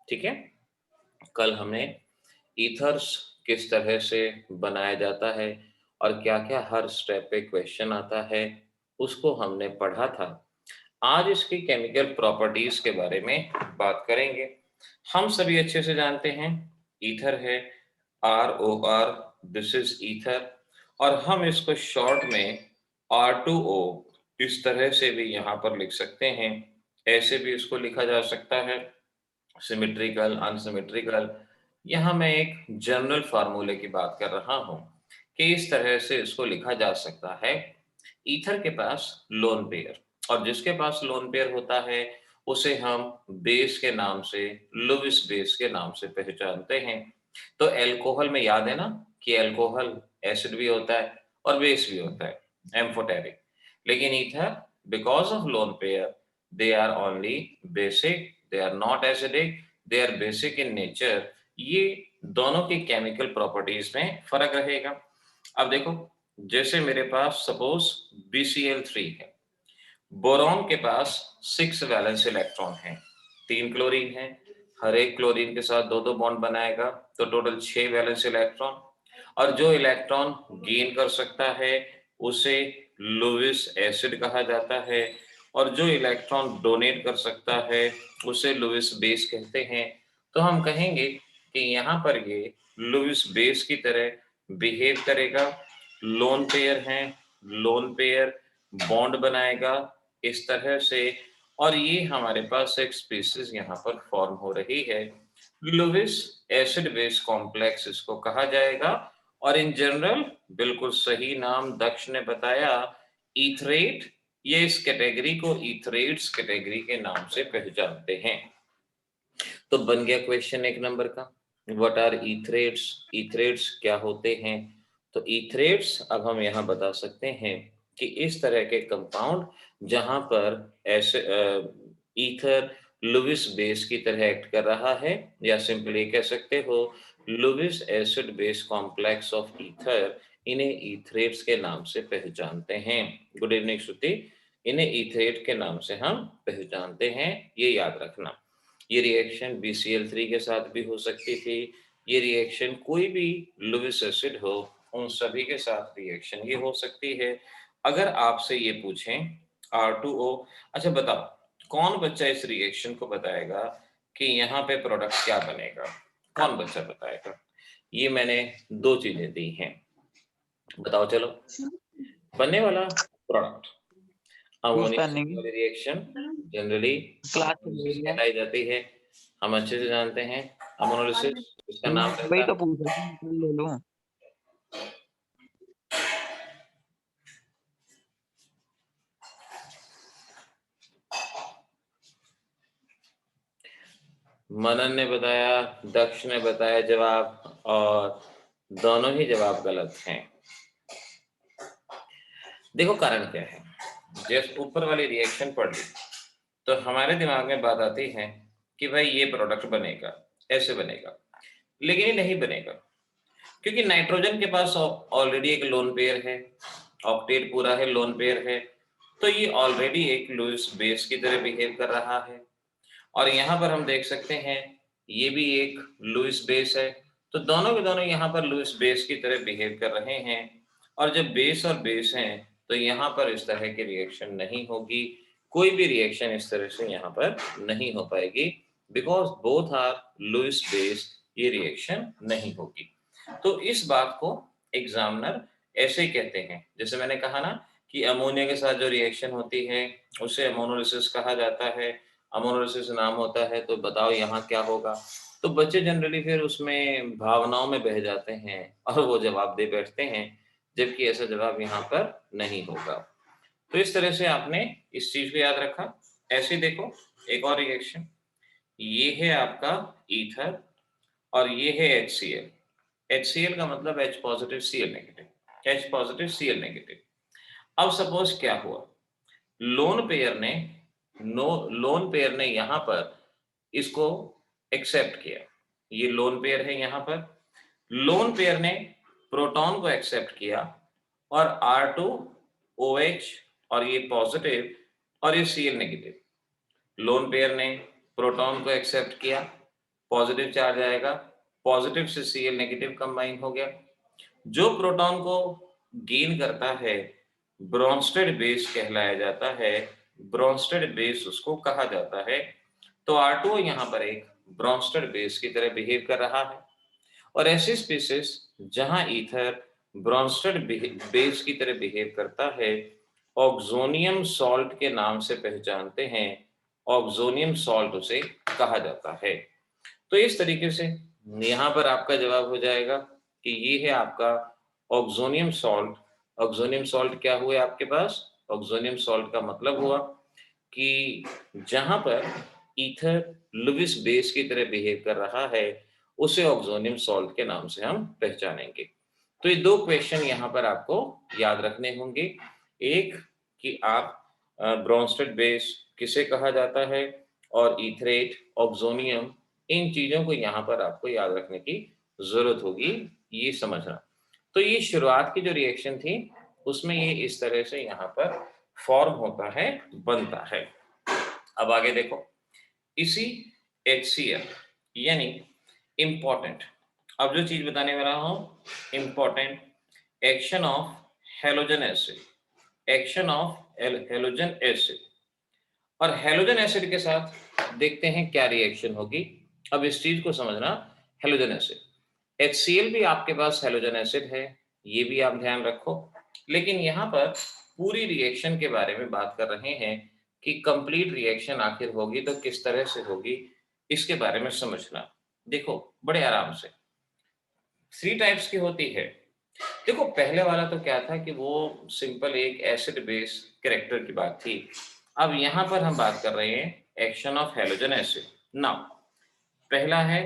ठीक है। कल हमने ईथर्स किस तरह से बनाया जाता है और क्या-क्या हर स्टेप पे क्वेश्चन आता है, उसको हमने पढ़ा था। आज इसकी केमिकल प्रॉपर्टीज के बारे में बात करेंगे। हम सभी अच्छे से जानते हैं ईथर है ROR, दिस इज ईथर, और हम इसको शॉर्ट में R2O इस तरह से भी यहाँ पर लिख सकते हैं। ऐसे भी इसको लिखा जा सकता है, सिमेट्रिकल, अनसिमेट्रिकल। यहाँ मैं एक जनरल फार्मूले की बात कर रहा हूँ कि इस तरह से इसको लिखा जा सकता है। ईथर के पास लोन पेयर, और जिसके पास लोन पेयर होता है उसे हम बेस के नाम से, लुईस बेस के नाम से पहचानते हैं। तो अल्कोहल में याद है ना कि अल्कोहल एसिड भी होता है और बेस भी होता है, एम्फोटेरिक। लेकिन ether, because of lone pair, they are only basic, they are not acidic, they are basic in nature. ये दोनों की केमिकल प्रॉपर्टीज में फर्क रहेगा। अब देखो, जैसे मेरे पास सपोज BCl3 है, बोरॉन के पास 6 वैलेंस इलेक्ट्रॉन है, 3 क्लोरीन है, हर एक क्लोरीन के साथ दो दो बॉन्ड बनाएगा, तो टोटल 6 वैलेंस इलेक्ट्रॉन। और जो इलेक्ट्रॉन गेन कर सकता है उसे लुईस एसिड कहा जाता है, और जो इलेक्ट्रॉन डोनेट कर सकता है उसे लुईस बेस कहते हैं। तो हम कहेंगे कि यहाँ पर ये लुईस बेस की तरह बिहेव करेगा। लोन पेयर है, लोन पेयर बॉन्ड बनाएगा इस तरह से, और ये हमारे पास एक स्पीशीज यहाँ पर फॉर्म हो रही है। लुईस एसिड बेस कॉम्प्लेक्स इसको कहा जाएगा। और इन जनरल, बिल्कुल सही नाम दक्ष ने बताया, ईथरेट। ये इस कैटेगरी को ईथरेट्स कैटेगरी के नाम से पहचानते हैं। तो बन गया क्वेश्चन 1 नंबर का, व्हाट आर ईथरेट्स? ईथरेट्स क्या होते हैं? तो ईथरेट्स अब हम यहाँ बता सकते हैं कि इस तरह के कंपाउंड जहां पर ऐसे ईथर लुईस बेस की तरह एक्ट कर रहा है, या सिंपली कह सकते हो Lewis acid base complex of ether, इन्हें ईथरेट्स के नाम से पहचानते हैं। Good evening Shruti. इन्हें ईथरेट के नाम से हम पहचानते हैं, ये याद रखना। ये रिएक्शन BCl3 के साथ भी हो सकती थी। ये रिएक्शन कोई भी लुईस एसिड हो, उन सभी के साथ रिएक्शन ये हो सकती है। अगर आपसे ये पूछें R2O, अच्छा बताओ कौन बच्चा इस रिएक्शन को बताएगा कि यहाँ पे प्रोडक्ट क्या बनेगा? कौन बच्चा बताएगा? ये मैंने 2 चीजें दी हैं, बताओ चलो। बनने वाला प्रोडक्ट, अमोनिया से वाली रिएक्शन जनरली क्लास अमोनोलिसिस कहलाई जाती है। हम अच्छे से जानते हैं अमोनोलिसिस, इसका नाम वही रहता तो है। पूछ रहा हूँ, ले लो। मनन ने बताया, दक्ष ने बताया जवाब, और दोनों ही जवाब गलत हैं। देखो कारण क्या है, जैसे ऊपर वाली रिएक्शन पढ़ ली तो हमारे दिमाग में बात आती है कि भाई ये प्रोडक्ट बनेगा, ऐसे बनेगा, लेकिन ये नहीं बनेगा क्योंकि नाइट्रोजन के पास ऑलरेडी एक लोन पेयर है, ऑक्टेट पूरा है, लोन पेयर है, तो ये ऑलरेडी एक लुईस बेस की तरह बिहेव कर रहा है। और यहाँ पर हम देख सकते हैं ये भी एक लुईस बेस है, तो दोनों के दोनों यहाँ पर लुईस बेस की तरह बिहेव कर रहे हैं। और जब बेस और बेस हैं तो यहाँ पर इस तरह की रिएक्शन नहीं होगी, कोई भी रिएक्शन इस तरह से यहाँ पर नहीं हो पाएगी, because both are Lewis base, ये रिएक्शन नहीं होगी। तो इस बात को एग्जामिनर ऐसे ही कहते हैं, जैसे मैंने कहा ना कि अमोनिया के साथ जो रिएक्शन होती है उसे अमोनोलिसिस कहा जाता है। अमोनोलिसिस नाम होता है, तो बताओ यहाँ क्या होगा? तो बच्चे जनरली फिर उसमें भावनाओं में बह जाते हैं और वो जवाब दे बैठते हैं, जबकि ऐसा जवाब यहाँ पर नहीं होगा। तो इस तरह से आपने इस चीज को याद रखा। ऐसे ही देखो एक और रिएक्शन, ये है आपका ईथर और ये है HCl। HCl का मतलब H positive Cl negative, H positive Cl negative. अब सपोज क्या हुआ, लोन पेयर ने लोन पेयर ने यहाँ पर इसको एक्सेप्ट किया, ये लोन पेयर है, यहाँ पर लोन पेयर ने प्रोटॉन को एक्सेप्ट किया, और R2OH, और ये पॉजिटिव और ये Cl नेगेटिव। लोन पेयर ने प्रोटॉन को एक्सेप्ट किया, पॉजिटिव चार्ज आएगा, पॉजिटिव से Cl नेगेटिव कंबाइन हो गया। जो प्रोटॉन को गेन करता है ब्रोंस्टेड बेस कहलाया जाता है, ब्रोंस्टेड बेस उसको कहा जाता है। तो R2O यहाँ पर एक ब्रोंस्टेड बेस की तरह बिहेव कर रहा है। और ऐसी स्पीसीज जहां ईथर ब्रोंस्टेड बेस की तरह बिहेव करता है, ऑक्सोनियम सॉल्ट के नाम से पहचानते हैं, ऑक्सोनियम सॉल्ट उसे कहा जाता है। तो इस तरीके से यहाँ पर आपका जवाब हो जाएगा कि ये है आपका ऑक्सोनियम सॉल्ट। ऑक्सोनियम सॉल्ट क्या हुए आपके पास? ऑक्सोनियम सॉल्ट का मतलब हुआ कि जहां पर ईथर लुविस बेस की तरह बिहेव कर रहा है, उसे ऑक्सोनियम सॉल्ट के नाम से हम पहचानेंगे। तो ये दो क्वेश्चन यहाँ पर आपको याद रखने होंगे। एक कि आप ब्रोंस्टेड बेस किसे कहा जाता है, और ईथरेट, ऑक्सोनियम, इन चीजों को यहाँ पर आपको याद रखने की जरूरत होगी, ये समझना। तो ये शुरुआत की जो रिएक्शन थी उसमें ये इस तरह से यहाँ पर फॉर्म होता है, बनता है। अब आगे देखो, इसी HCl यानी इंपॉर्टेंट, अब जो चीज बताने वाला हूं important, action of halogen acid, action of halogen acid, और हेलोजन एसिड के साथ देखते हैं क्या रिएक्शन होगी। अब इस चीज को समझना, हेलोजन एसिड, HCl भी आपके पास हेलोजन एसिड है, ये भी आप ध्यान रखो। लेकिन यहाँ पर पूरी रिएक्शन के बारे में बात कर रहे हैं कि कंप्लीट रिएक्शन आखिर होगी तो किस तरह से होगी, इसके बारे में समझना। देखो बड़े आराम से, 3 टाइप्स की होती है। देखो पहले वाला तो क्या था कि वो सिंपल एक एसिड बेस कैरेक्टर की बात थी। अब यहाँ पर हम बात कर रहे हैं action of halogen acid. Now पहला है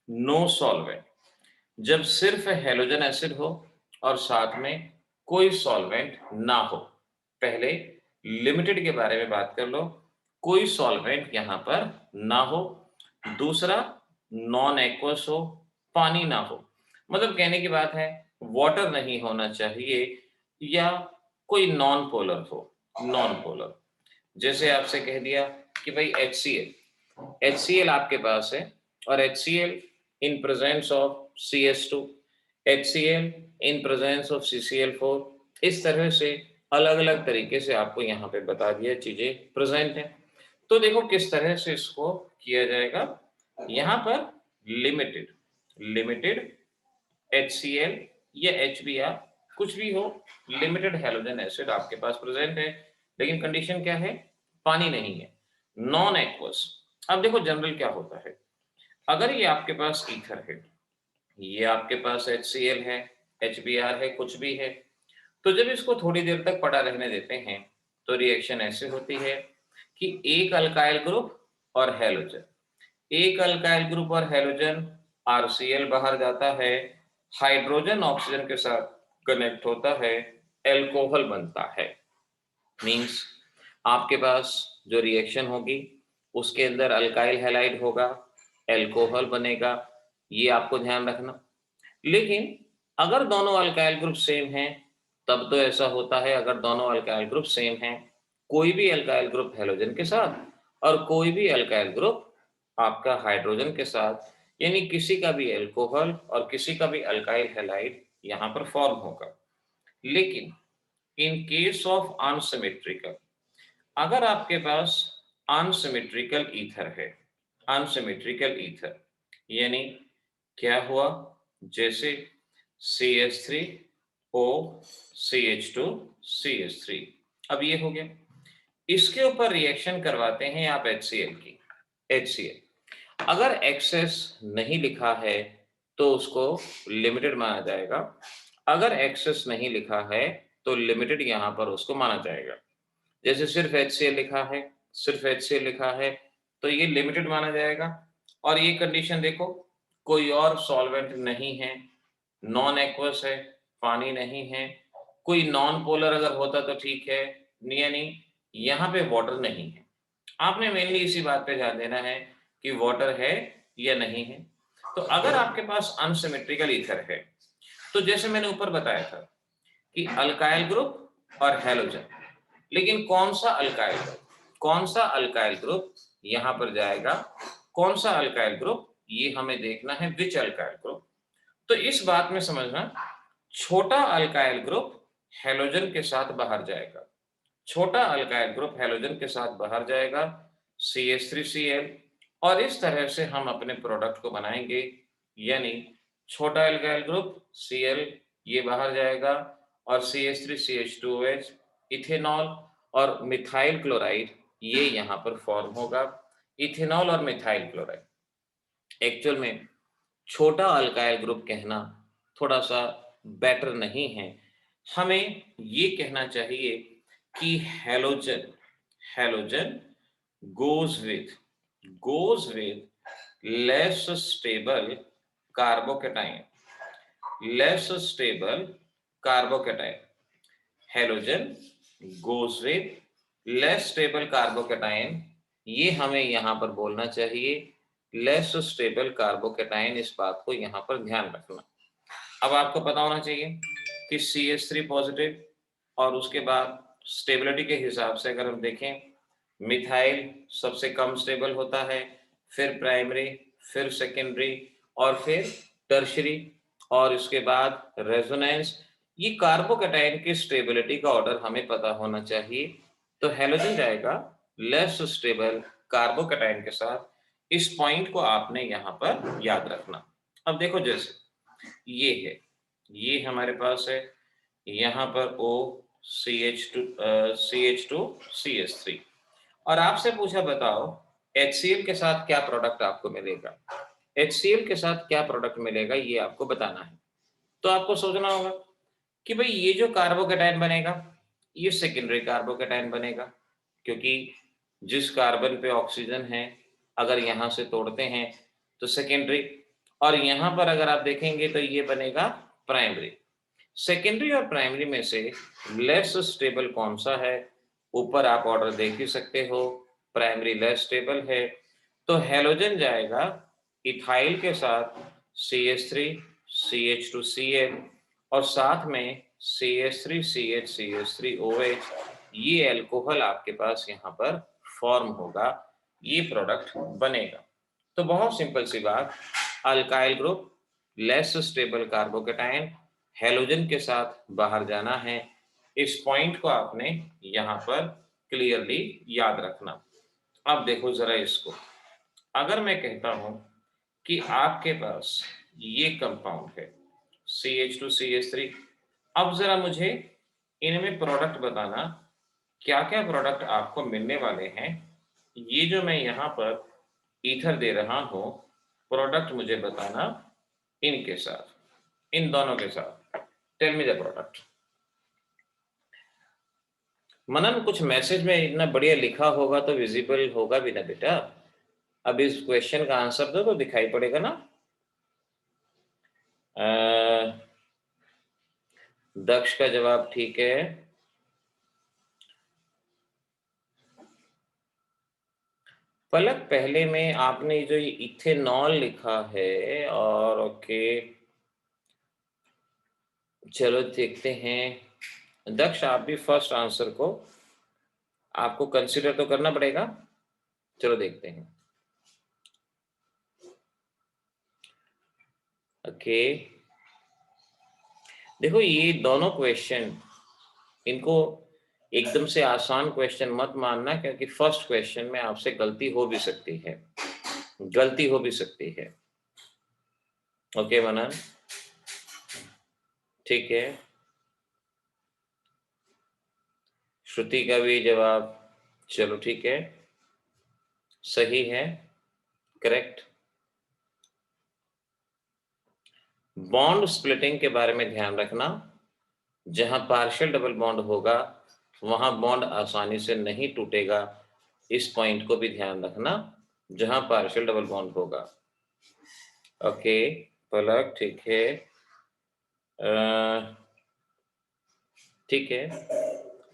नो सॉल्वेंट, जब सिर्फ हेलोजन एसिड हो और साथ में कोई सॉल्वेंट ना हो। पहले लिमिटेड के बारे में बात कर लो, कोई सॉल्वेंट यहाँ पर ना हो। दूसरा नॉन एक्वस हो, पानी ना हो, मतलब कहने की बात है वाटर नहीं होना चाहिए, या कोई नॉन पोलर हो, नॉन पोलर। जैसे आपसे कह दिया कि भाई HCl आपके पास है, और HCl in presence of CS2, HCl in presence of CCl4, इस तरह से अलग अलग तरीके से आपको यहाँ पे बता दिया चीजें प्रेजेंट है। तो देखो किस तरह से इसको किया जाएगा। यहाँ पर लिमिटेड, लिमिटेड HCl या HBr कुछ भी हो, लिमिटेड हेलोजन एसिड आपके पास प्रेजेंट है, लेकिन कंडीशन क्या है, पानी नहीं है, नॉन एक्वस। अब देखो जनरल क्या होता है, अगर ये आपके पास ईथर है, ये आपके पास HCl है, HBr है, कुछ भी है, तो जब इसको थोड़ी देर तक पड़ा रहने देते हैं तो रिएक्शन ऐसे होती है कि एक अल्काइल ग्रुप और हेलोजन, एक अल्काइल ग्रुप और हेलोजन, RCl बाहर जाता है, हाइड्रोजन ऑक्सीजन के साथ कनेक्ट होता है, एल्कोहल बनता है। मींस आपके पास जो रिएक्शन होगी उसके अंदर अल्काइल हैलाइड होगा, एल्कोहल बनेगा, ये आपको ध्यान रखना। लेकिन अगर दोनों अल्काइल ग्रुप सेम हैं तब तो ऐसा होता है, अगर दोनों अल्काइल ग्रुप सेम हैं, कोई भी अल्काइल ग्रुप हेलोजन के साथ और कोई भी अल्काइल ग्रुप आपका हाइड्रोजन के साथ, यानी किसी का भी एल्कोहल और किसी का भी अल्काइल हैलाइड यहाँ पर फॉर्म होगा। लेकिन इन केस ऑफ अनसिमेट्रिकल, अगर आपके पास अनसिमेट्रिकल ईथर है, अनसिमेट्रिकल ईथर यानी क्या हुआ, जैसे CH3O CH2 CH3, अब ये हो गया, इसके ऊपर रिएक्शन करवाते हैं आप HCl की। HCl अगर एक्सेस नहीं लिखा है तो उसको लिमिटेड माना जाएगा, अगर एक्सेस नहीं लिखा है तो लिमिटेड यहाँ पर उसको माना जाएगा। जैसे सिर्फ HCl लिखा है, सिर्फ HCl लिखा है तो ये लिमिटेड माना जाएगा। और ये कंडीशन देखो, कोई और सॉल्वेंट नहीं है, नॉन एक्वस है, पानी नहीं है, कोई नॉन पोलर अगर होता तो ठीक है, यानी यहाँ पे वाटर नहीं है। आपने मेनली इसी बात पे ध्यान देना है कि वाटर है या नहीं है। तो अगर आपके पास अनसिमेट्रिकल ईथर है तो जैसे मैंने ऊपर बताया था कि अल्काइल ग्रुप और हेलोजन, लेकिन कौन सा अल्काइल ग्रुप, कौन सा अल्काइल ग्रुप यहाँ पर जाएगा, कौन सा अल्काइल ग्रुप ये हमें देखना है विच अल्काइल ग्रुप। तो इस बात में समझना, छोटा अल्काइल ग्रुप हैलोजन के साथ बाहर जाएगा। छोटा अल्काइल ग्रुप हैलोजन के साथ बाहर जाएगा, CH3Cl, और इस तरह से हम अपने प्रोडक्ट को बनाएंगे। यानी छोटा अल्काइल ग्रुप Cl ये बाहर जाएगा और CH3CH2OH इथेनॉल और मिथाइल क्लोराइड ये यहाँ पर फॉर्म होगा। इथेनॉल और मिथाइल क्लोराइड। एक्चुअल में छोटा अल्काइल ग्रुप कहना थोड़ा सा बेटर नहीं है। हमें ये कहना चाहिए कि halogen halogen goes with less stable carbocation, less stable carbocation. Halogen goes with less stable carbocation. ये हमें यहाँ पर बोलना चाहिए लेस स्टेबल कार्बोकेटाइन, इस बात को यहाँ पर ध्यान रखना। अब आपको पता होना चाहिए कि CH3 पॉजिटिव, और उसके बाद स्टेबिलिटी के हिसाब से अगर हम देखें, मिथाइल सबसे कम स्टेबल होता है, फिर प्राइमरी, फिर सेकेंडरी, और फिर टर्शरी, और उसके बाद रेजोनेंस। ये कार्बोकेटाइन की स्टेबिलिटी का ऑर्डर हमें पता होना चाहिए। तो हैलोजन जाएगा लेस स्टेबल कार्बोकेटाइन के साथ। इस पॉइंट को आपने यहाँ पर याद रखना। अब देखो, जैसे ये है, ये हमारे पास है यहाँ पर O CH2 CH3, और आपसे पूछा बताओ HCl के साथ क्या प्रोडक्ट आपको मिलेगा। HCl के साथ क्या प्रोडक्ट मिलेगा ये आपको बताना है। तो आपको सोचना होगा कि भाई ये जो कार्बोकेटाइन बनेगा ये सेकेंडरी कार्बोकेटाइन बनेगा, क्योंकि जिस कार्बन पे ऑक्सीजन है अगर यहाँ से तोड़ते हैं तो सेकेंडरी, और यहाँ पर अगर आप देखेंगे तो ये बनेगा प्राइमरी। सेकेंडरी और प्राइमरी में से लेस स्टेबल कौन सा है, ऊपर आप ऑर्डर देख ही सकते हो, प्राइमरी लेस स्टेबल है। तो हैलोजन जाएगा इथाइल के साथ CH3 CH2Cl, और साथ में CH3CH3OH, ये अल्कोहल आपके पास यहाँ पर फॉर्म होगा, ये प्रोडक्ट बनेगा। तो बहुत सिंपल सी बात, alkyl group less stable carbocation halogen के साथ बाहर जाना है। इस पॉइंट को आपने यहाँ पर क्लियरली याद रखना। अब देखो जरा इसको, अगर मैं कहता हूं कि आपके पास ये कंपाउंड है CH2CH3, अब जरा मुझे इनमें प्रोडक्ट बताना, क्या क्या प्रोडक्ट आपको मिलने वाले हैं। ये जो मैं यहाँ पर ईथर दे रहा हूं, प्रोडक्ट मुझे बताना इनके साथ, इन दोनों के साथ। Tell me the product. Manan, कुछ मैसेज में इतना बढ़िया लिखा होगा तो विजिबल होगा भी ना बेटा। अब इस क्वेश्चन का आंसर दो तो दिखाई पड़ेगा ना। दक्ष का जवाब ठीक है। पलक, पहले में आपने जो ये इथेनॉल लिखा है, और ओके चलो देखते हैं। दक्ष, आप भी फर्स्ट आंसर को आपको कंसीडर तो करना पड़ेगा। चलो देखते हैं। ओके, देखो ये दोनों क्वेश्चन, इनको एकदम से आसान क्वेश्चन मत मानना, क्योंकि फर्स्ट क्वेश्चन में आपसे गलती हो भी सकती है, गलती हो भी सकती है। ओके मनन, ठीक है। श्रुति का भी जवाब चलो ठीक है, सही है, करेक्ट। बॉन्ड स्प्लिटिंग के बारे में ध्यान रखना, जहां पार्शियल डबल बॉन्ड होगा वहां बॉन्ड आसानी से नहीं टूटेगा, इस पॉइंट को भी ध्यान रखना, जहां पार्शियल डबल बॉन्ड होगा। ओके पलक, ठीक है, ठीक है।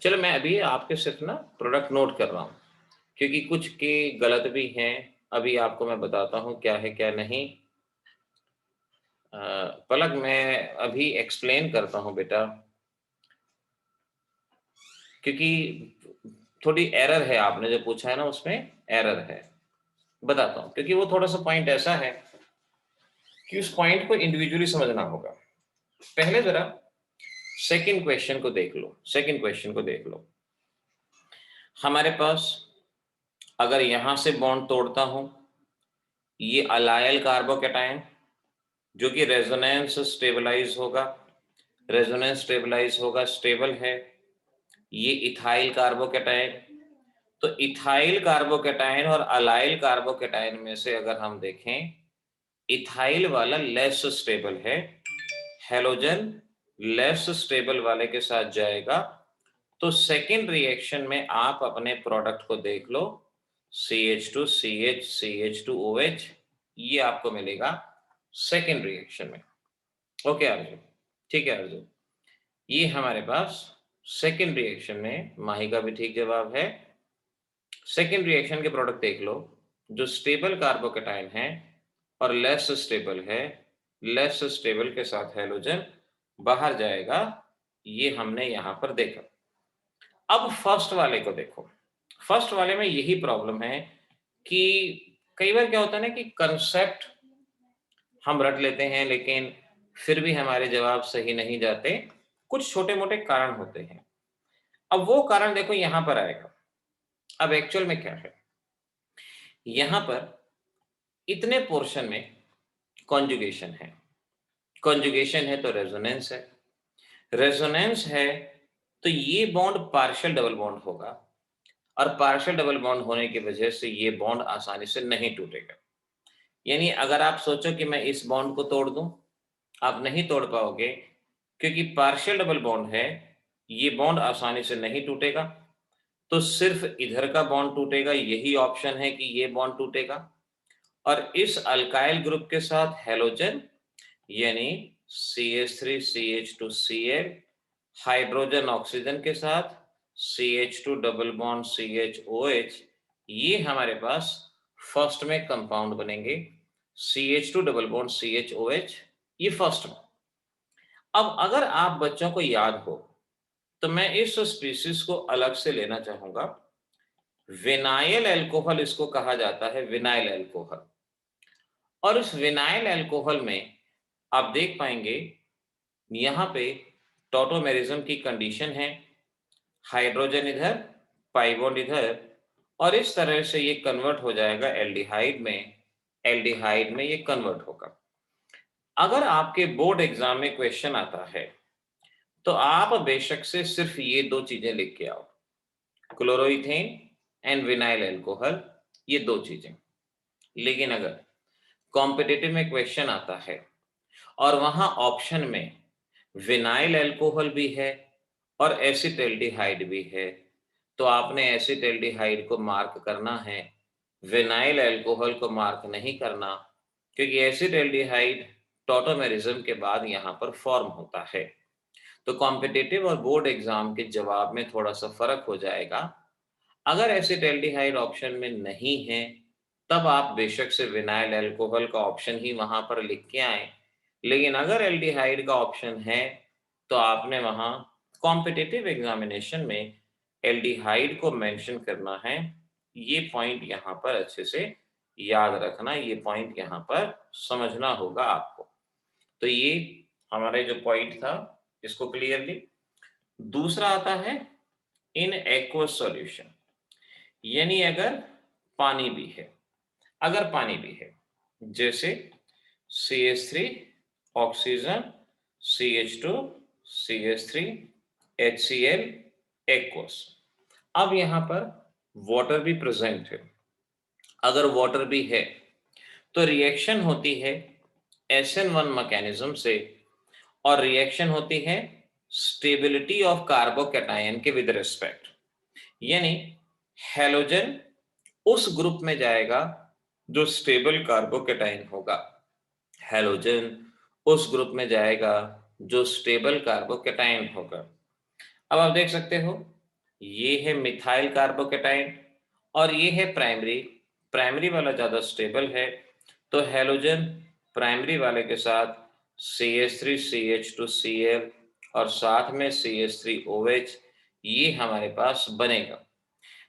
चलो मैं अभी आपके सिर्फ ना प्रोडक्ट नोट कर रहा हूँ, क्योंकि कुछ के गलत भी हैं। अभी आपको मैं बताता हूँ क्या है क्या नहीं। पलक, मैं अभी एक्सप्लेन करता हूँ बेटा, क्योंकि थोड़ी एरर है, आपने जो पूछा है ना उसमें एरर है, बताता हूँ। क्योंकि वो थोड़ा सा पॉइंट ऐसा है कि उस पॉइंट को इंडिविजुअली समझना होगा। पहले जरा सेकंड क्वेश्चन को देख लो। सेकंड क्वेश्चन को देख लो। हमारे पास अगर यहां से बॉन्ड तोड़ता हूं, ये अलाइल कार्बोकैटायन जो कि रेजोनेंस स्टेबलाइज होगा, रेजोनेंस स्टेबलाइज होगा, स्टेबल है। ये इथाइल कार्बोकैटायन, तो इथाइल कार्बोकैटायन और अलाइल कार्बोकैटायन में से अगर हम देखें, इथाइल वाला लेस स्टेबल है, हेलोजन लेस स्टेबल वाले के साथ जाएगा। तो सेकेंड रिएक्शन में आप अपने प्रोडक्ट को देख लो, CH2 CH CH2 OH, ये आपको मिलेगा सेकेंड रिएक्शन में। ओके अर्जुन, ठीक है अर्जुन, ये हमारे पास सेकेंड रिएक्शन में, माही का भी ठीक जवाब है। सेकेंड रिएक्शन के प्रोडक्ट देख लो, जो स्टेबल कार्बोकैटायन है और लेस स्टेबल है, लेस स्टेबल के साथ हेलोजन बाहर जाएगा, ये हमने यहां पर देखा। अब फर्स्ट वाले को देखो। फर्स्ट वाले में यही प्रॉब्लम है कि कई बार क्या होता है ना कि कंसेप्ट हम रट लेते हैं लेकिन फिर भी हमारे जवाब सही नहीं जाते, कुछ छोटे मोटे कारण होते हैं। अब वो कारण देखो यहां पर आएगा। अब एक्चुअल में क्या है, यहां पर इतने पोर्शन में कॉन्जुगेशन है, कॉन्जुगेशन है तो रेजोनेंस है, रेजोनेंस है तो ये बॉन्ड पार्शियल डबल बॉन्ड होगा, और पार्शियल डबल बॉन्ड होने की वजह से ये बॉन्ड आसानी से नहीं टूटेगा। यानी अगर आप सोचो कि मैं इस बॉन्ड को तोड़ दूं, आप नहीं तोड़ पाओगे, क्योंकि पार्शियल डबल बॉन्ड है, ये बॉन्ड आसानी से नहीं टूटेगा। तो सिर्फ इधर का बॉन्ड टूटेगा, यही ऑप्शन है कि ये बॉन्ड टूटेगा। और इस अल्काइल ग्रुप के साथ हेलोजन यानी CH3CH2Cl, हाइड्रोजन ऑक्सीजन के साथ CH2 डबल बॉन्ड CHOH, ये हमारे पास फर्स्ट में कंपाउंड बनेंगे, CH2 डबल बॉन्ड CHOH, ये फर्स्ट में। अब अगर आप बच्चों को याद हो तो मैं इस स्पीशीज को अलग से लेना चाहूंगा। विनाइल अल्कोहल इसको कहा जाता है, विनाइल अल्कोहल। और इस विनाइल अल्कोहल में आप देख पाएंगे यहां पे टॉटोमेरिज्म की कंडीशन है, हाइड्रोजन इधर, पाई बॉन्ड इधर, और इस तरह से ये कन्वर्ट हो जाएगा एल्डिहाइड में, एल्डिहाइड में ये कन्वर्ट होगा। अगर आपके बोर्ड एग्जाम में क्वेश्चन आता है तो आप बेशक से सिर्फ ये दो चीजें लिख के आओ, क्लोरोइथेन एंड विनाइल अल्कोहल, ये दो चीजें। लेकिन अगर कॉम्पिटिटिव में क्वेश्चन आता है और वहां ऑप्शन में विनाइल अल्कोहल भी है और एसिटाल्डिहाइड भी है, तो आपने एसिटाल्डिहाइड को मार्क करना है, विनाइल अल्कोहल को मार्क नहीं करना, क्योंकि एसिटाल्डिहाइड टॉटोमेरिज्म के बाद यहां पर फॉर्म होता है। तो कॉम्पिटिटिव और बोर्ड एग्जाम के जवाब में थोड़ा सा फर्क हो जाएगा। अगर एसिटाल्डिहाइड ऑप्शन में नहीं है तब आप बेशक से विनाइल अल्कोहल का ऑप्शन ही वहां पर लिख के आए, लेकिन अगर एल्डिहाइड का ऑप्शन है तो आपने वहां कॉम्पिटिटिव एग्जामिनेशन में एल्डिहाइड को मेंशन करना है। ये पॉइंट यहां पर अच्छे से याद रखना, ये पॉइंट यहां पर समझना होगा आपको। तो ये हमारे जो पॉइंट था इसको क्लियरली। दूसरा आता है इन एक्वस सॉल्यूशन, यानी अगर पानी भी है, अगर पानी भी है, जैसे CH3 oxygen, CH2 CH3 HCl aqueous. अब यहां पर वाटर भी प्रेजेंट है, अगर वाटर भी है तो रिएक्शन होती है SN1 मैकेनिज्म से, और रिएक्शन होती है स्टेबिलिटी ऑफ कार्बोकैटायन के विद रिस्पेक्ट, यानी हेलोजन उस ग्रुप में जाएगा जो स्टेबल कार्बोकैटायन होगा, हेलोजन उस ग्रुप में जाएगा जो स्टेबल कार्बोकैटायन होगा। अब आप देख सकते हो ये है मिथाइल कार्बोकैटायन और ये है प्राइमरी, प्राइमरी वाला ज्यादा स्टेबल है, तो हेलोजन प्राइमरी वाले के साथ CH3 CH2Cl और साथ में CH3OH, ये हमारे पास बनेगा।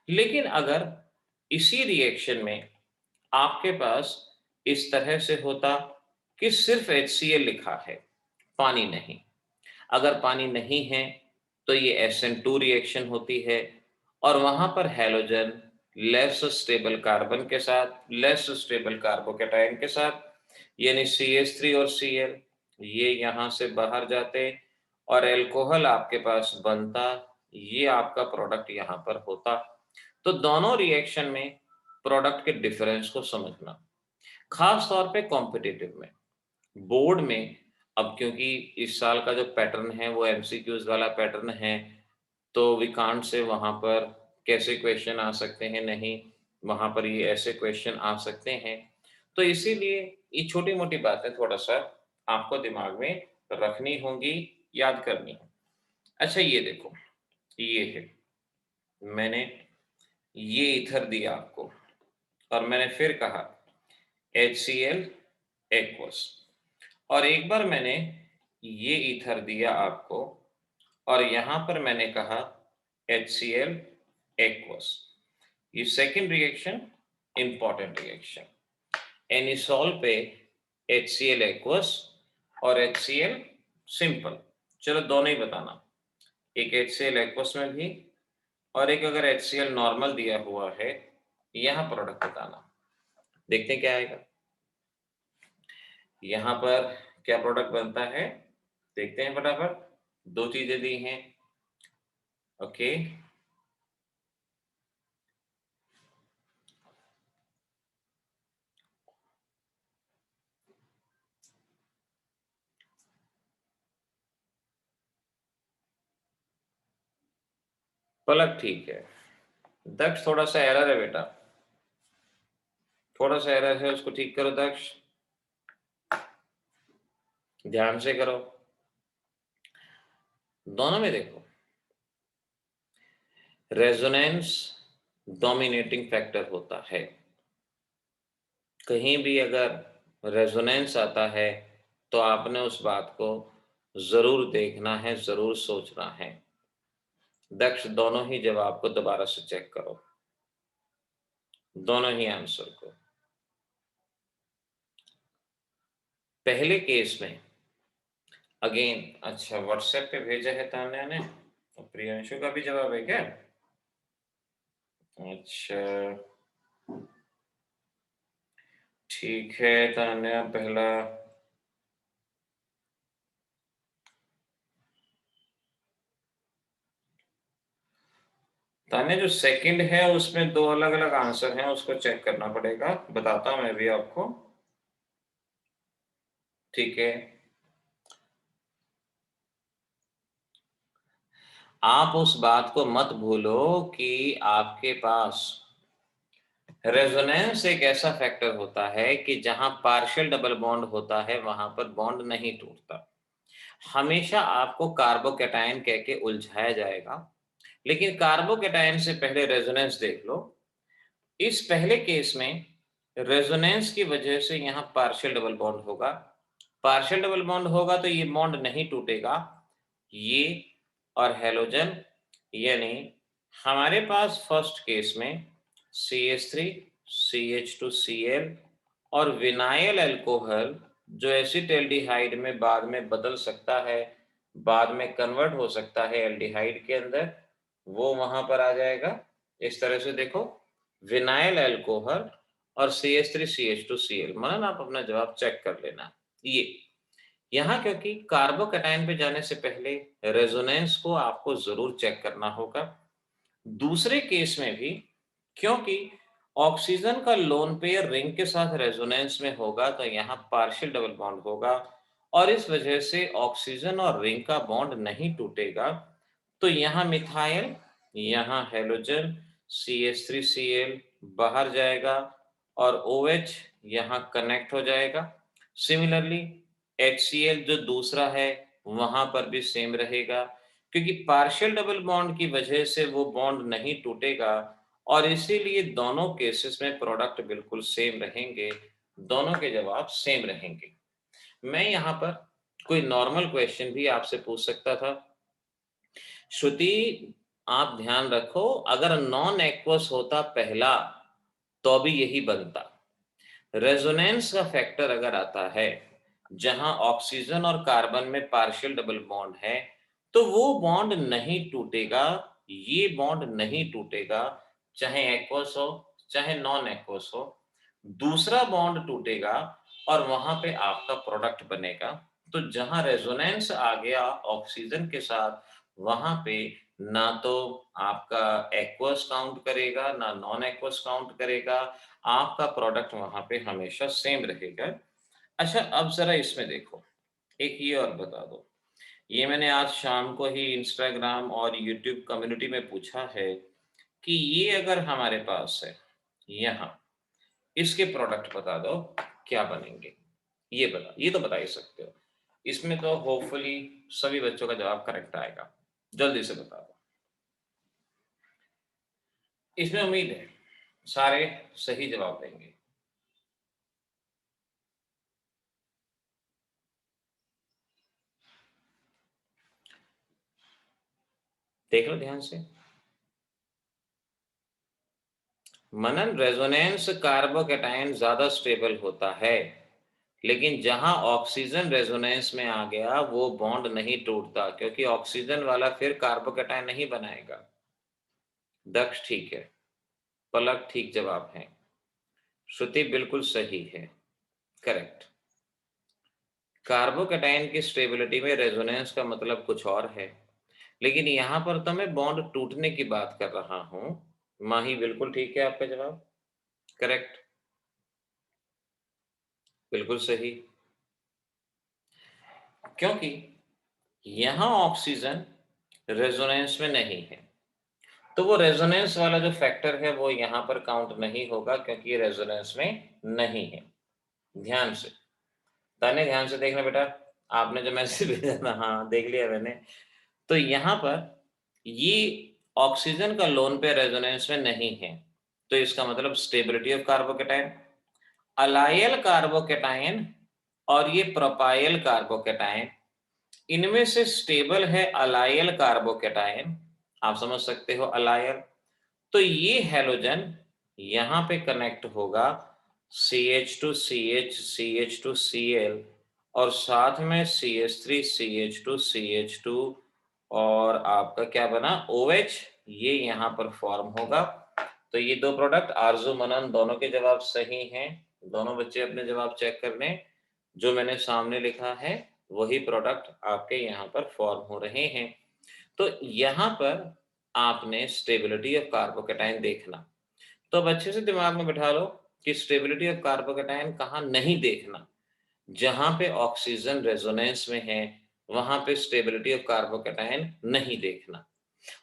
लेकिन अगर इसी रिएक्शन में आपके पास इस तरह से होता कि सिर्फ HCl लिखा है, पानी नहीं। अगर पानी नहीं है तो ये SN2 रिएक्शन होती है और वहां पर हैलोजन लेस स्टेबल कार्बन के साथ, लेस स्टेबल कार्बोकैटायन के साथ, यानी CH3 और Cl, ये यहां से बाहर जाते और एल्कोहल आपके पास बनता, ये आपका प्रोडक्ट यहां पर होता। तो दोनों रिएक्शन में प्रोडक्ट के डिफरेंस को समझना, खास तौर पे कॉम्पिटिटिव में, बोर्ड में। अब क्योंकि इस साल का जो पैटर्न है वो MCQs वाला पैटर्न है, तो वी कांट से वहां पर कैसे क्वेश्चन आ सकते हैं, नहीं, वहां पर ये ऐसे क्वेश्चन आ सकते हैं। तो इसीलिए ये छोटी मोटी बातें थोड़ा सा आपको दिमाग में रखनी होंगी, याद करनी है। अच्छा ये देखो, ये है, मैंने ये ईथर दिया आपको और मैंने फिर कहा HCl एक्वस, और एक बार मैंने ये ईथर दिया आपको और यहां पर मैंने कहा HCl एक्वस। ये second reaction important reaction, anisole पे HCl एक्वस और HCl सिंपल। चलो दोनों ही बताना, एक HCl एक्वस में भी और एक अगर HCl नॉर्मल दिया हुआ है, यहां प्रोडक्ट बताना। देखते हैं क्या आएगा यहां पर, क्या प्रोडक्ट बनता है, देखते हैं फटाफट। दो चीजें दी हैं, ओके। पलक ठीक है, दक्ष थोड़ा सा एरर है बेटा, थोड़ा सा एरर है, उसको ठीक करो दक्ष, ध्यान से करो। दोनों में देखो, रेजोनेंस डोमिनेटिंग फैक्टर होता है। कहीं भी अगर रेजोनेंस आता है तो आपने उस बात को जरूर देखना है, जरूर सोचना है। दक्ष दोनों ही जवाब को दोबारा से चेक करो, दोनों ही आंसर को। पहले केस में अगेन, अच्छा व्हाट्सएप पे भेजा है तान्या ने, तो प्रियांशु का भी जवाब है क्या? अच्छा ठीक है तान्या, पहला तान्या जो सेकंड है उसमें दो अलग अलग आंसर हैं, उसको चेक करना पड़ेगा, बताता हूं मैं भी आपको, ठीक है। आप उस बात को मत भूलो कि आपके पास रेजोनेंस एक ऐसा फैक्टर होता है कि जहां पार्शियल डबल बॉन्ड होता है वहां पर बॉन्ड नहीं टूटता। हमेशा आपको कार्बोकैटायन कह के उलझाया जाएगा, लेकिन कार्बोकैटायन से पहले रेजोनेंस देख लो। इस पहले केस में रेजोनेंस की वजह से यहाँ पार्शियल डबल बॉन्ड होगा, पार्शियल डबल बॉन्ड होगा तो ये बॉन्ड नहीं टूटेगा, ये और हैलोजन, यानी हमारे पास फर्स्ट केस में CH3 CH2Cl और विनाइल अल्कोहल जो एसिटाल्डिहाइड में बाद में बदल सकता है, बाद में कन्वर्ट हो सकता है एल्डिहाइड के अंदर, वो वहां पर आ जाएगा। इस तरह से देखो, विनाइल अल्कोहल और CH3 CH2Cl, मनन आप अपना जवाब चेक कर लेना। ये यहाँ क्योंकि कार्बोकैटायन पे जाने से पहले रेजोनेंस को आपको जरूर चेक करना होगा। दूसरे केस में भी क्योंकि ऑक्सीजन का लोन पेयर रिंग के साथ रेजोनेंस में होगा तो यहाँ पार्शियल डबल बॉन्ड होगा और इस वजह से ऑक्सीजन और रिंग का बॉन्ड नहीं टूटेगा, तो यहाँ मिथाइल, यहाँ हेलोजन CH3Cl बाहर जाएगा और OH यहाँ कनेक्ट हो जाएगा। सिमिलरली HCl जो दूसरा है वहां पर भी सेम रहेगा, क्योंकि पार्शियल डबल बॉन्ड की वजह से वो बॉन्ड नहीं टूटेगा और इसीलिए दोनों केसेस में प्रोडक्ट बिल्कुल सेम रहेंगे, दोनों के जवाब सेम रहेंगे। मैं यहाँ पर कोई नॉर्मल क्वेश्चन भी आपसे पूछ सकता था, श्रुति आप ध्यान रखो, अगर नॉन एक्वस होता पहला तो भी यही बनता। रेजोनेंस का फैक्टर अगर आता है जहां ऑक्सीजन और कार्बन में पार्शियल डबल बॉन्ड है, तो वो बॉन्ड नहीं टूटेगा, ये बॉन्ड नहीं टूटेगा, चाहे एक्वस हो चाहे नॉन एक्वस हो। दूसरा बॉन्ड टूटेगा और वहां पे आपका प्रोडक्ट बनेगा। तो जहां रेजोनेंस आ गया ऑक्सीजन के साथ, वहां पे ना तो आपका एक्वस काउंट करेगा ना नॉन एक्वस काउंट करेगा, आपका प्रोडक्ट वहां पे हमेशा सेम रहेगा। अच्छा, अब ज़रा इसमें देखो, एक ये और बता दो, ये मैंने आज शाम को ही इंस्टाग्राम और यूट्यूब कम्युनिटी में पूछा है कि ये अगर हमारे पास है, यहाँ, इसके प्रोडक्ट बता दो, क्या बनेंगे? ये तो बता ही सकते हो। इसमें तो होपफुली सभी बच्चों का जवाब करेक्ट आएगा। जल्दी से बता दो। इसमें उम्मीद है, सारे सही जवाब देंगे। देख लो ध्यान से। मनन, रेजोनेंस कार्बोकैटायन ज्यादा स्टेबल होता है, लेकिन जहां ऑक्सीजन रेजोनेंस में आ गया वो बॉन्ड नहीं टूटता, क्योंकि ऑक्सीजन वाला फिर कार्बोकैटायन नहीं बनाएगा। दक्ष ठीक है, पलक ठीक जवाब है, श्रुति बिल्कुल सही है, करेक्ट। कार्बोकैटायन की स्टेबिलिटी में रेजोनेंस का मतलब कुछ और है, लेकिन यहां पर तो मैं बॉन्ड टूटने की बात कर रहा हूं। माही बिल्कुल ठीक है, आपका जवाब करेक्ट, बिल्कुल सही। क्योंकि यहां ऑक्सीजन रेजोनेंस में नहीं है, तो वो रेजोनेंस वाला जो फैक्टर है वो यहां पर काउंट नहीं होगा, क्योंकि ये रेजोनेंस में नहीं है। ध्यान से, ताने ध्यान से देखना बेटा, आपने जो मैसेज भेजा था, हाँ देख लिया मैंने। तो यहां पर ये ऑक्सीजन का लोन पे रेजोनेंस में नहीं है, तो इसका मतलब stability of carbocation, allyl carbocation और ये प्रोपाइल कार्बोकैटायन, इनमें से स्टेबल है अलाइल कार्बोकैटायन। आप समझ सकते हो अलाइल, तो ये हैलोजन यहां पे कनेक्ट होगा CH2CH CH2Cl, और साथ में CH3CH2CH2, और आपका क्या बना OH, ये यहां पर फॉर्म होगा। तो ये दो प्रोडक्ट, आरजू मनन दोनों के जवाब सही हैं। दोनों बच्चे अपने जवाब चेक कर लें, जो मैंने सामने लिखा है वही प्रोडक्ट आपके यहाँ पर फॉर्म हो रहे हैं। तो यहाँ पर आपने स्टेबिलिटी ऑफ कार्बोकैटायन देखना, तो अब अच्छे से दिमाग में बिठा लो कि स्टेबिलिटी ऑफ कार्बोकैटायन कहाँ नहीं देखना। जहां पे ऑक्सीजन रेजोनेंस में है वहां पे स्टेबिलिटी ऑफ कार्बोकैटायन नहीं देखना,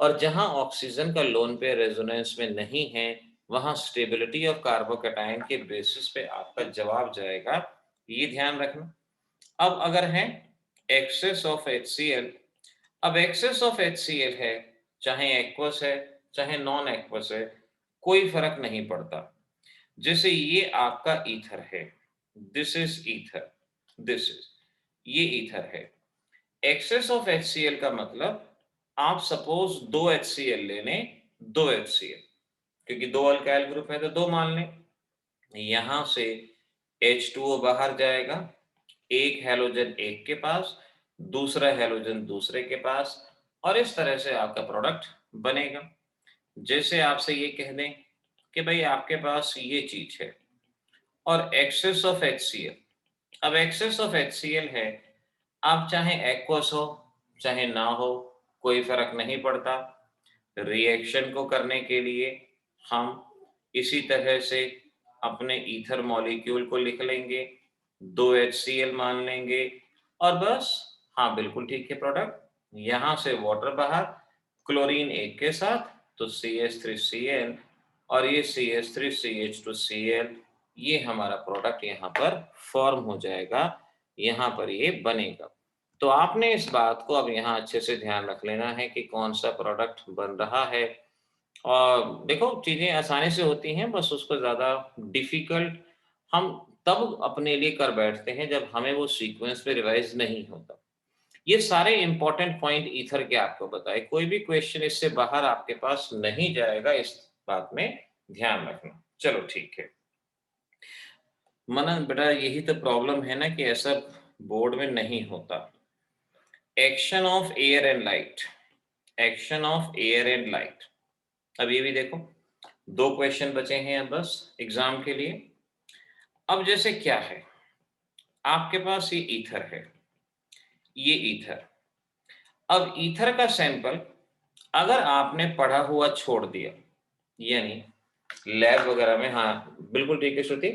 और जहां ऑक्सीजन का लोन पे रेजोनेंस में नहीं है वहां स्टेबिलिटी ऑफ कार्बोकैटायन के बेसिस पे आपका जवाब जाएगा। ये ध्यान रखना। अब अगर है एक्सेस ऑफ HCl, अब एक्सेस ऑफ HCl है, चाहे एक्वस है चाहे नॉन एक्वस है, कोई फर्क नहीं पड़ता। जैसे ये आपका ईथर है, this is ether, this is, ये ईथर है। एक्सेस ऑफ HCl का मतलब, आप सपोज दो HCl ले लें, दो HCl, क्योंकि दो अल्काइल ग्रुप है तो दो मान लें। यहां से H2O बाहर जाएगा, एक हैलोजन एक के पास, दूसरा हैलोजन दूसरे के पास, और इस तरह से आपका प्रोडक्ट बनेगा। जैसे आपसे ये कह दें कि भाई आपके पास ये चीज है और एक्सेस ऑफ HCl, अब एक्सेस ऑफ HCl है, आप चाहे एक्वस हो चाहे ना हो, कोई फर्क नहीं पड़ता। रिएक्शन को करने के लिए हम इसी तरह से अपने ईथर मॉलिक्यूल को लिख लेंगे, दो HCl मान लेंगे, और बस। हाँ बिल्कुल ठीक है, प्रोडक्ट यहां से वाटर बाहर, क्लोरीन एक के साथ, तो CH3Cl, और ये CH3CH2Cl, ये हमारा प्रोडक्ट यहाँ पर फॉर्म हो जाएगा, यहाँ पर ये बनेगा। तो आपने इस बात को अब यहाँ अच्छे से ध्यान रख लेना है कि कौन सा प्रोडक्ट बन रहा है। और देखो चीजें आसानी से होती हैं, बस उसको ज्यादा डिफिकल्ट हम तब अपने लिए कर बैठते हैं जब हमें वो सीक्वेंस पे रिवाइज नहीं होता। ये सारे इंपॉर्टेंट पॉइंट ईथर के आपको बताए, कोई भी क्वेश्चन इससे बाहर आपके पास नहीं जाएगा, इस बात में ध्यान रखना। चलो ठीक है मनन बेटा, यही तो प्रॉब्लम है ना कि ऐसा बोर्ड में नहीं होता। Action of air and light, action of air and light. अब ये भी देखो, 2 क्वेश्चन बचे हैं अब बस एग्जाम के लिए। अब जैसे क्या है, आपके पास ये ईथर है, ये ईथर। अब ईथर का सैंपल अगर आपने पढ़ा हुआ छोड़ दिया, यानी लैब वगैरह में, हाँ बिल्कुल ठीक है श्रुति,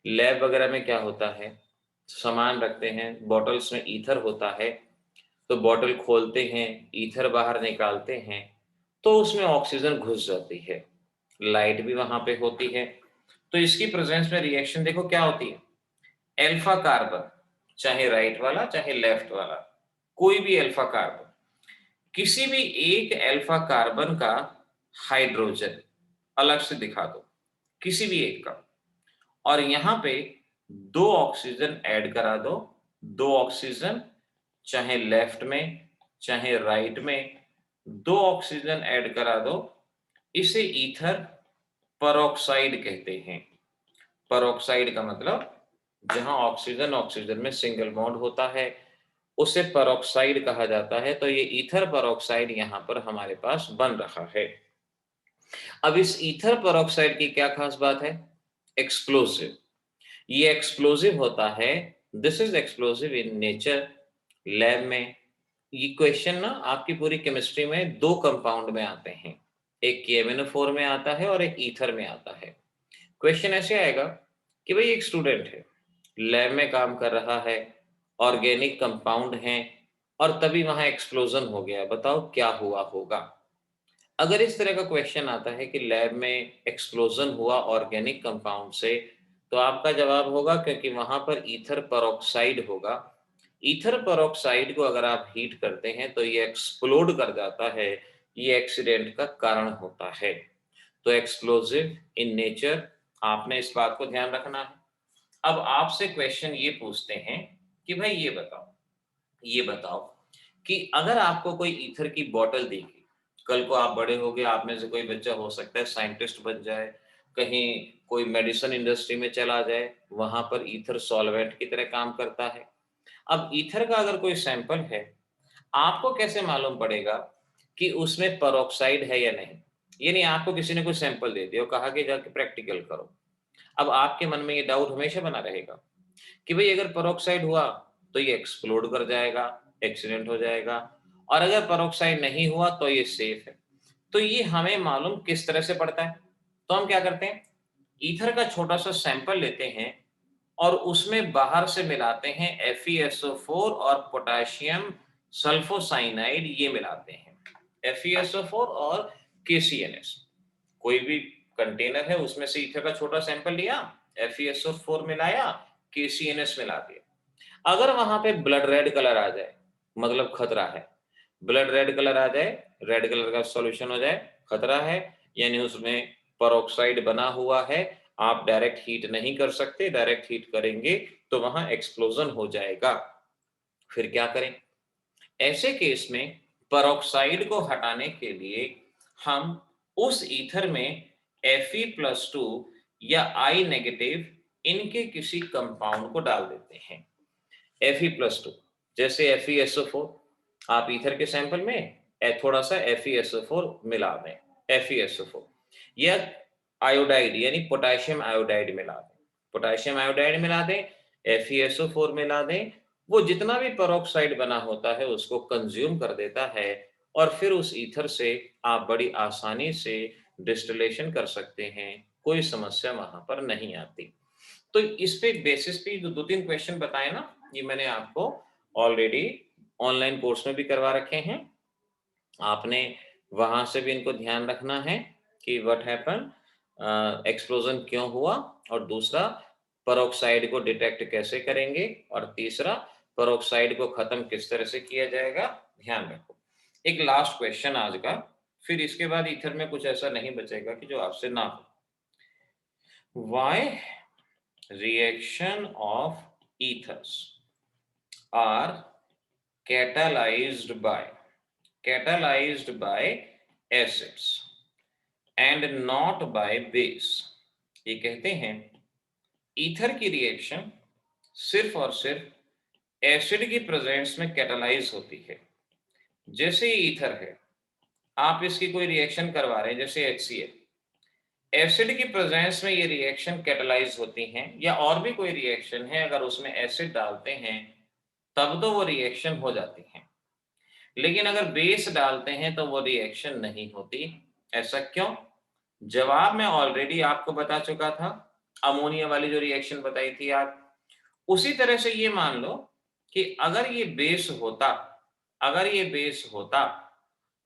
लैब वगैरह में क्या होता है, सामान रखते हैं, बॉटल्स में ईथर होता है, तो बॉटल खोलते हैं, ईथर बाहर निकालते हैं, तो उसमें ऑक्सीजन घुस जाती है, लाइट भी वहां पे होती है। तो इसकी प्रेजेंस में रिएक्शन देखो क्या होती है, एल्फा कार्बन, चाहे राइट वाला चाहे लेफ्ट वाला, कोई भी एल्फा कार्बन, किसी भी एक एल्फा कार्बन का हाइड्रोजन अलग से दिखा दो, किसी भी एक का, और यहां पे 2 ऑक्सीजन ऐड करा दो, 2 ऑक्सीजन, चाहे लेफ्ट में चाहे राइट में 2 ऑक्सीजन ऐड करा दो, इसे ईथर पेरोक्साइड कहते हैं। पेरोक्साइड का मतलब जहां ऑक्सीजन ऑक्सीजन में सिंगल बॉन्ड होता है उसे पेरोक्साइड कहा जाता है। तो ये ईथर पेरोक्साइड यहां पर हमारे पास बन रहा है। अब इस ईथर पेरोक्साइड की क्या खास बात है, एक्सप्लोसिव, ये एक्सप्लोसिव होता है, this is explosive in nature. Lab में ये क्वेश्चन ना आपकी पूरी केमिस्ट्री में 2 कंपाउंड में आते हैं, एक KMnO4 में आता है और एक ईथर में आता है। क्वेश्चन ऐसे आएगा कि भाई एक स्टूडेंट है, लैब में काम कर रहा है, ऑर्गेनिक कंपाउंड हैं, और तभी वहां एक्सप्लोजन हो गया, बताओ क्या हुआ होगा। अगर इस तरह का क्वेश्चन आता है कि लैब में एक्सप्लोजन हुआ ऑर्गेनिक कंपाउंड से, तो आपका जवाब होगा क्योंकि वहां पर ईथर पेरोक्साइड होगा। ईथर पेरोक्साइड को अगर आप हीट करते हैं तो ये एक्सप्लोड कर जाता है, ये एक्सीडेंट का कारण होता है। तो एक्सप्लोजिव इन नेचर, आपने इस बात को ध्यान रखना है। अब आपसे क्वेश्चन ये पूछते हैं कि भाई ये बताओ कि अगर आपको कोई ईथर की बोतल देगी, कल को आप बड़े हो गए, आप में से कोई बच्चा हो सकता है साइंटिस्ट बन जाए, कहीं कोई मेडिसिन इंडस्ट्री में चला जाए, वहां पर ईथर सॉल्वेंट की तरह काम करता है। अब ईथर का अगर कोई सैंपल है, आपको कैसे मालूम पड़ेगा कि उसमें पेरोक्साइड है या नहीं। यानी आपको किसी ने कोई सैंपल दे दिया और कहा कि जाके प्रैक्टिकल करो। अब आपके मन में ये डाउट हमेशा बना रहेगा कि भाई अगर पेरोक्साइड हुआ तो ये एक्सप्लोड कर जाएगा, एक्सीडेंट हो जाएगा, और अगर पेरोक्साइड नहीं हुआ तो ये सेफ है। तो ये हमें मालूम किस तरह से पड़ता है, तो हम क्या करते हैं, ईथर का छोटा सा सैंपल लेते हैं और उसमें बाहर से मिलाते हैं FeSO4 और पोटेशियम सल्फोसाइनाइड, ये मिलाते हैं FeSO4 और KCNS। कोई भी कंटेनर है उसमें से ईथर का छोटा सैंपल लिया, FeSO4 मिलाया, KCNS मिला दिया। अगर वहां पे ब्लड रेड कलर आ जाए, मतलब खतरा है, ब्लड रेड कलर आ जाए, रेड कलर का सॉल्यूशन हो जाए, खतरा है, यानी उसमें पेरोक्साइड बना हुआ है, आप डायरेक्ट हीट नहीं कर सकते, डायरेक्ट हीट करेंगे तो वहां एक्सप्लोजन हो जाएगा। फिर क्या करें, ऐसे केस में पेरोक्साइड को हटाने के लिए हम उस ईथर में Fe+2 या I नेगेटिव इनके किसी कंपाउंड को डाल देते हैं। Fe+2 जैसे FeSO4, आप ईथर के सैंपल में थोड़ा सा FeSO4 मिला दें, FeSO4, या आयोडाइड यानी पोटेशियम आयोडाइड मिला दें, पोटेशियम आयोडाइड मिला दें, FeSO4 मिला दें, वो जितना भी पेरोक्साइड बना होता है उसको कंज्यूम कर देता है, और फिर उस ईथर से आप बड़ी आसानी से डिस्टिलेशन कर सकते हैं, कोई समस्या वहां पर नहीं आती। तो इस पे बेसिस पे जो 2-3 क्वेश्चन बताए ना, ये मैंने आपको ऑलरेडी ऑनलाइन कोर्स में भी करवा रखे हैं, आपने वहां से भी इनको ध्यान रखना है कि व्हाट हैपन, एक्सप्लोजन क्यों हुआ, और दूसरा पेरोक्साइड को डिटेक्ट कैसे करेंगे, और तीसरा पेरोक्साइड को खत्म किस तरह से किया जाएगा, ध्यान रखो। एक लास्ट क्वेश्चन आज का, फिर इसके बाद ईथर में कुछ ऐसा नहीं बचेगा कि जो आपसे ना हो। Why reaction of ethers are catalyzed by catalyzed by acids and not by base। ये कहते हैं ईथर की रिएक्शन सिर्फ और सिर्फ एसिड की प्रेजेंस में कैटालाइज होती है। जैसे ही ईथर है, आप इसकी कोई रिएक्शन करवा रहे हैं, जैसे HCl, एसिड की प्रेजेंस में ये रिएक्शन कैटालाइज होती हैं, या और भी कोई रिएक्शन है, अगर उसमें एसिड डालते हैं तब तो वो रिएक्शन हो जाती हैं। लेकिन अगर बेस डालते हैं तो वो रिएक्शन नहीं होती। ऐसा क्यों? जवाब मैं ऑलरेडी आपको बता चुका था, अमोनिया वाली जो रिएक्शन बताई थी आज। उसी तरह से ये मान लो कि अगर ये बेस होता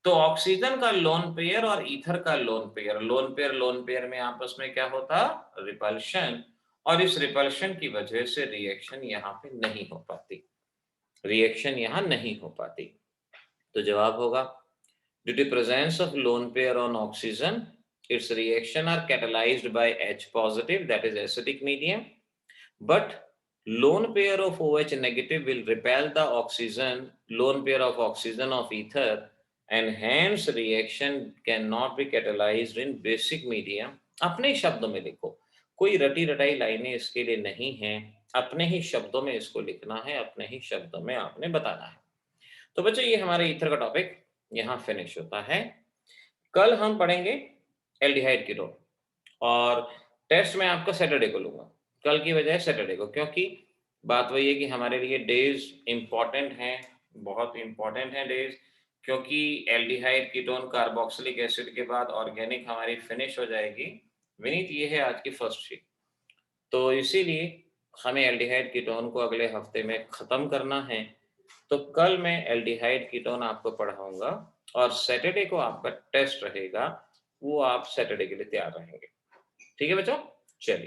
तो ऑक्सीजन का लोन पेयर और ईथर का लोन पेयर में आपस में क्या होता? रिपल्शन। और इस रिपल्शन की वजह से रिएक्शन यहाँ पे नहीं हो पाती, रिएक्शन यहाँ नहीं हो पाती। तो जवाब होगा, due to presence of lone pair on oxygen, its reaction are catalyzed by H positive, that is acidic medium, but lone pair of OH negative will repel the lone pair of oxygen of ether, and hence reaction cannot be catalyzed in basic medium. अपने शब्दों में लिखो, कोई रटी रटाई लाइनें इसके लिए नहीं हैं, अपने ही शब्दों में इसको लिखना है, अपने ही शब्दों में आपने बताना है। तो बच्चों, ये हमारे ईथर का टॉपिक यहाँ फिनिश होता है। कल हम पढ़ेंगे एल्डिहाइड कीटोन, और टेस्ट मैं आपका सैटरडे को लूंगा, कल की बजाय सैटरडे को, क्योंकि बात वही है कि हमारे लिए डेज इंपॉर्टेंट हैं, बहुत इंपॉर्टेंट हैं डेज, क्योंकि एल्डिहाइड कीटोन कार्बोक्सिलिक एसिड के बाद ऑर्गेनिक हमारी फिनिश हो जाएगी। विनीत, ये है आज की फर्स्ट शीट, तो इसीलिए हमें एल्डिहाइड कीटोन को अगले हफ्ते में खत्म करना है। तो कल मैं एल्डिहाइड कीटोन आपको पढ़ाऊंगा, और सैटरडे को आपका टेस्ट रहेगा, वो आप सैटरडे के लिए तैयार रहेंगे। ठीक है बच्चों, चलिए।